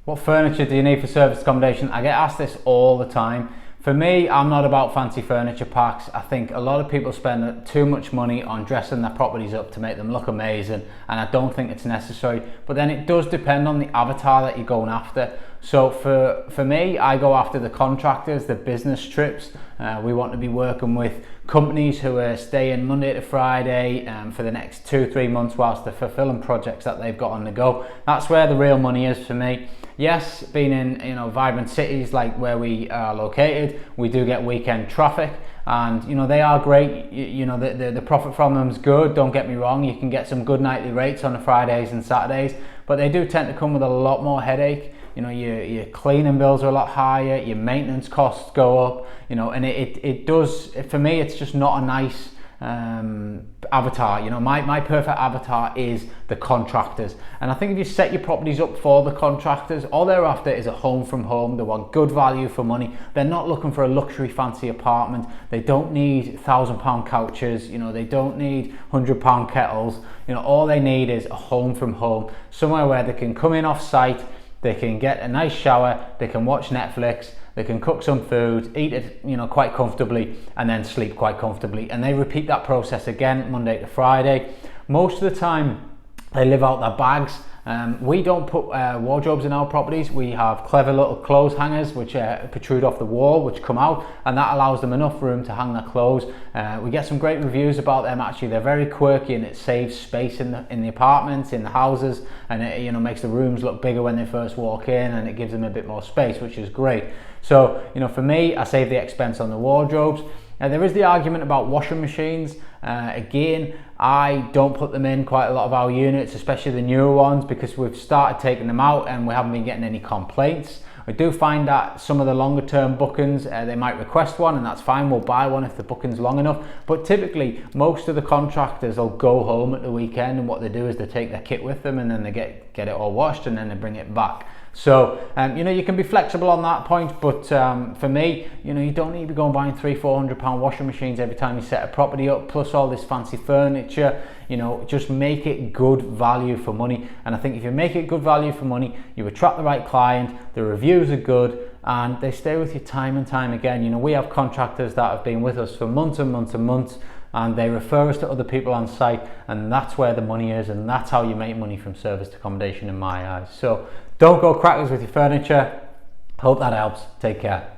What furniture do you need for service accommodation? I get asked this all the time. For me, I'm not about fancy furniture packs. I think a lot of people spend too much money on dressing their properties up to make them look amazing, and I don't think it's necessary. But then it does depend on the avatar that you're going after. So for me, I go after the contractors, the business trips. We want to be working with companies who are staying Monday to Friday for the next 2-3 months whilst they're fulfilling projects that they've got on the go. That's where the real money is for me. Yes, being in vibrant cities like where we are located, we do get weekend traffic, and they are great. The profit from them is good, don't get me wrong. You can get some good nightly rates on the Fridays and Saturdays, but they do tend to come with a lot more headache. Your cleaning bills are a lot higher, your maintenance costs go up, and it does, for me, it's just not a nice avatar. My perfect avatar is the contractors, and I think if you set your properties up for the contractors, all they're after is a home from home. They want good value for money. They're not looking for a luxury fancy apartment. They don't need £1,000 couches. They don't need £100 kettles. All they need is a home from home, somewhere where they can come in off site, they can get a nice shower, they can watch Netflix, they can cook some food, eat it quite comfortably, and then sleep quite comfortably. And they repeat that process again Monday to Friday. Most of the time they live out their bags. We don't put wardrobes in our properties. We have clever little clothes hangers which protrude off the wall, which come out, and that allows them enough room to hang their clothes. We get some great reviews about them. Actually, they're very quirky, and it saves space in the apartments, in the houses, and it makes the rooms look bigger when they first walk in, and it gives them a bit more space, which is great. So for me, I save the expense on the wardrobes. There is the argument about washing machines. Again, I don't put them in quite a lot of our units, especially the newer ones, because we've started taking them out and we haven't been getting any complaints. I do find that some of the longer term bookings, they might request one, and that's fine. We'll buy one if the booking's long enough. But typically, most of the contractors will go home at the weekend, and what they do is they take their kit with them, and then they get it all washed, and then they bring it back. So you can be flexible on that point, but for me, you don't need to be going buying £300-400 washing machines every time you set a property up, plus all this fancy furniture. Just make it good value for money. And I think if you make it good value for money, you attract the right client, the reviews are good, and they stay with you time and time again. We have contractors that have been with us for months and months and months, and they refer us to other people on site, and that's where the money is, and that's how you make money from serviced accommodation in my eyes. So don't go crackers with your furniture. Hope that helps. Take care.